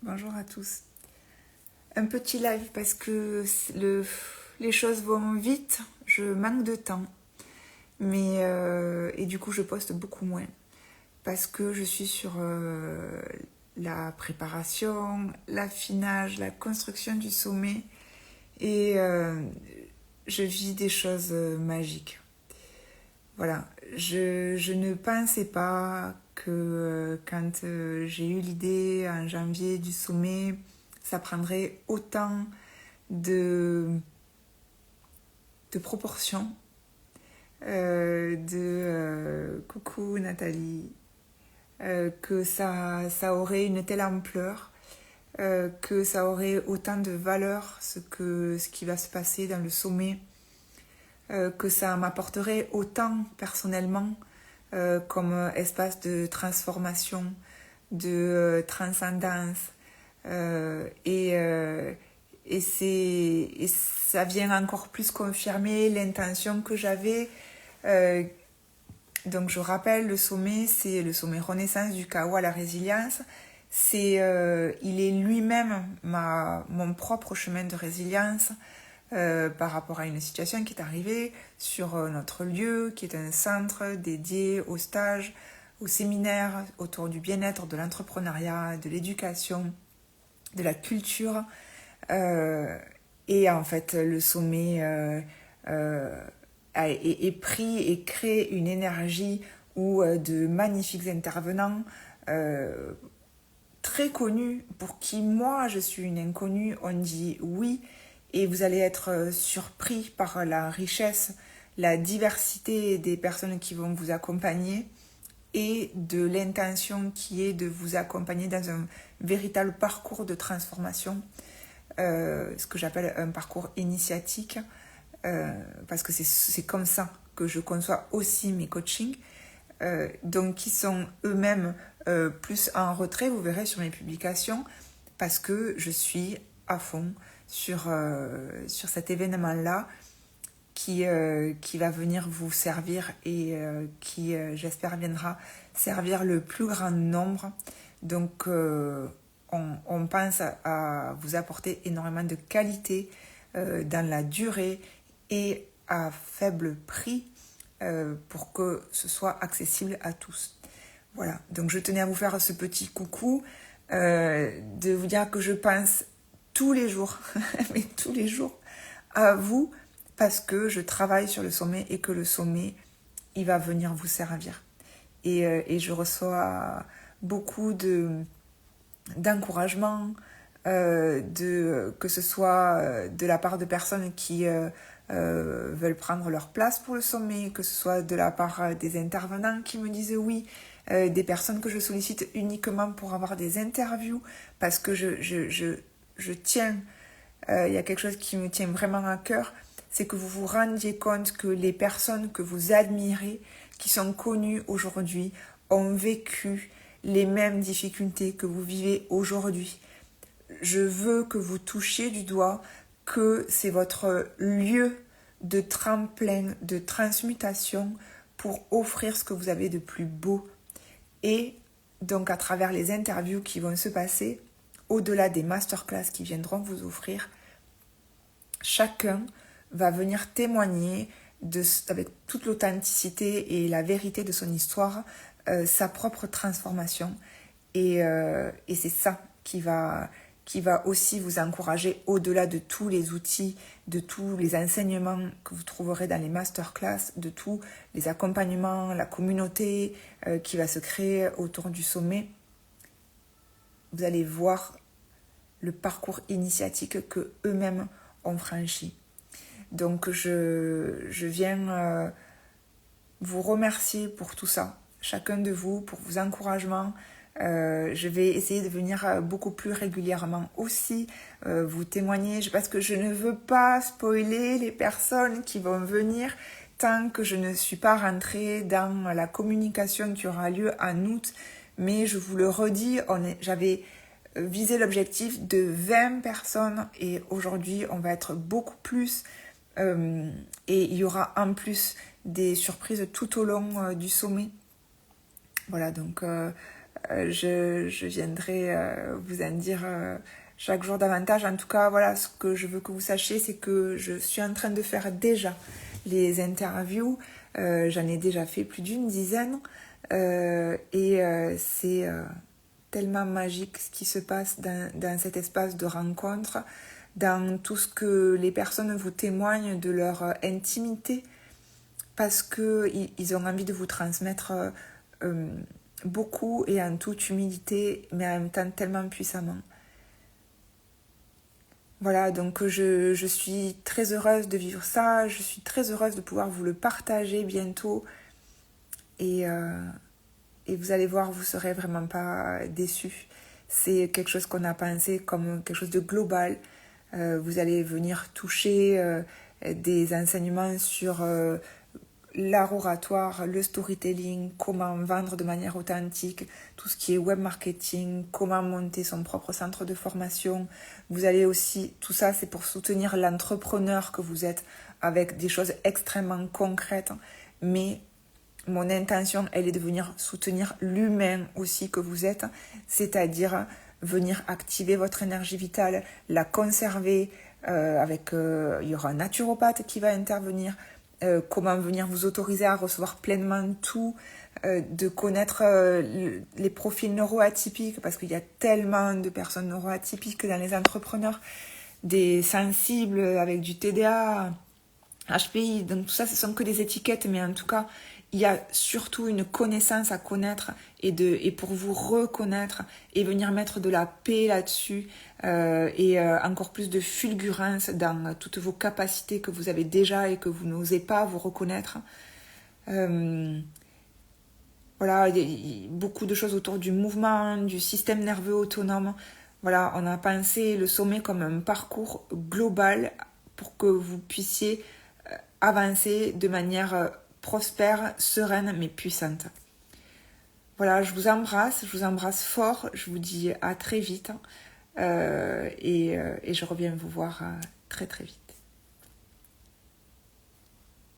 bonjour à tous. Un petit live parce que les choses vont vite, je manque de temps. Et du coup, je poste beaucoup moins parce que je suis sur la préparation, l'affinage, la construction du sommet et je vis des choses magiques. Voilà, je ne pensais pas que quand j'ai eu l'idée en janvier du sommet, ça prendrait autant de, de proportions. Coucou Nathalie, que ça aurait une telle ampleur, que ça aurait autant de valeur ce qui va se passer dans le sommet, que ça m'apporterait autant personnellement comme espace de transformation, de transcendance. Et ça vient encore plus confirmer l'intention que j'avais. Donc je rappelle, le sommet, c'est le sommet Renaissance du chaos à la résilience. Il est lui-même mon propre chemin de résilience par rapport à une situation qui est arrivée sur notre lieu, qui est un centre dédié au stage, au séminaire autour du bien-être, de l'entrepreneuriat, de l'éducation, de la culture. Et en fait, le sommet est pris et crée une énergie où de magnifiques intervenants très connus, pour qui moi je suis une inconnue, on dit oui, et vous allez être surpris par la richesse, la diversité des personnes qui vont vous accompagner et de l'intention qui est de vous accompagner dans un véritable parcours de transformation, ce que j'appelle un parcours initiatique, parce que c'est comme ça que je conçois aussi mes coachings, donc qui sont eux-mêmes plus en retrait, vous verrez sur mes publications, parce que je suis à fond sur cet événement-là qui va venir vous servir et qui, j'espère, viendra servir le plus grand nombre. Donc, on pense à vous apporter énormément de qualité dans la durée et à faible prix pour que ce soit accessible à tous. Voilà, donc je tenais à vous faire ce petit coucou, de vous dire que je pense tous les jours, mais tous les jours, à vous, parce que je travaille sur le sommet et que le sommet, il va venir vous servir. Et je reçois beaucoup d'encouragement, que ce soit de la part de personnes qui veulent prendre leur place pour le sommet, que ce soit de la part des intervenants qui me disent oui, des personnes que je sollicite uniquement pour avoir des interviews, parce que je tiens, il y a quelque chose qui me tient vraiment à cœur, c'est que vous vous rendiez compte que les personnes que vous admirez, qui sont connues aujourd'hui, ont vécu les mêmes difficultés que vous vivez aujourd'hui. Je veux que vous touchiez du doigt que c'est votre lieu de tremplin, de transmutation pour offrir ce que vous avez de plus beau. Et donc à travers les interviews qui vont se passer, au-delà des masterclass qui viendront vous offrir, chacun va venir témoigner avec toute l'authenticité et la vérité de son histoire, sa propre transformation. Et c'est ça qui va aussi vous encourager au-delà de tous les outils, de tous les enseignements que vous trouverez dans les masterclass, de tous les accompagnements, la communauté qui va se créer autour du sommet. Vous allez voir le parcours initiatique que eux-mêmes ont franchi. Donc je viens vous remercier pour tout ça, chacun de vous, pour vos encouragements. Je vais essayer de venir beaucoup plus régulièrement aussi vous témoigner, parce que je ne veux pas spoiler les personnes qui vont venir tant que je ne suis pas rentrée dans la communication qui aura lieu en août. Mais je vous le redis, j'avais visé l'objectif de 20 personnes et aujourd'hui on va être beaucoup plus, et il y aura en plus des surprises tout au long du sommet. Voilà, donc je viendrai vous en dire chaque jour davantage. En tout cas, voilà, ce que je veux que vous sachiez, c'est que je suis en train de faire déjà les interviews. J'en ai déjà fait plus d'une dizaine. C'est tellement magique ce qui se passe dans cet espace de rencontre, dans tout ce que les personnes vous témoignent de leur intimité, parce qu'ils ont envie de vous transmettre beaucoup et en toute humilité, mais en même temps tellement puissamment. Voilà, donc je suis très heureuse de vivre ça, je suis très heureuse de pouvoir vous le partager bientôt. Et vous allez voir, vous ne serez vraiment pas déçus. C'est quelque chose qu'on a pensé comme quelque chose de global. Vous allez venir toucher des enseignements sur l'art oratoire, le storytelling, comment vendre de manière authentique, tout ce qui est web marketing, comment monter son propre centre de formation. Vous allez aussi, tout ça c'est pour soutenir l'entrepreneur que vous êtes avec des choses extrêmement concrètes, mais mon intention, elle est de venir soutenir l'humain aussi que vous êtes, c'est-à-dire venir activer votre énergie vitale, la conserver, il y aura un naturopathe qui va intervenir, comment venir vous autoriser à recevoir pleinement tout, de connaître les profils neuroatypiques, parce qu'il y a tellement de personnes neuroatypiques dans les entrepreneurs, des sensibles avec du TDA, HPI, donc tout ça, ce sont que des étiquettes, mais en tout cas, il y a surtout une connaissance à connaître et pour vous reconnaître et venir mettre de la paix là-dessus encore plus de fulgurance dans toutes vos capacités que vous avez déjà et que vous n'osez pas vous reconnaître. Voilà, il y a beaucoup de choses autour du mouvement, du système nerveux autonome. Voilà, on a pensé le sommet comme un parcours global pour que vous puissiez avancer de manière prospère, sereine, mais puissante. Voilà, je vous embrasse fort, je vous dis à très vite et je reviens vous voir très très vite.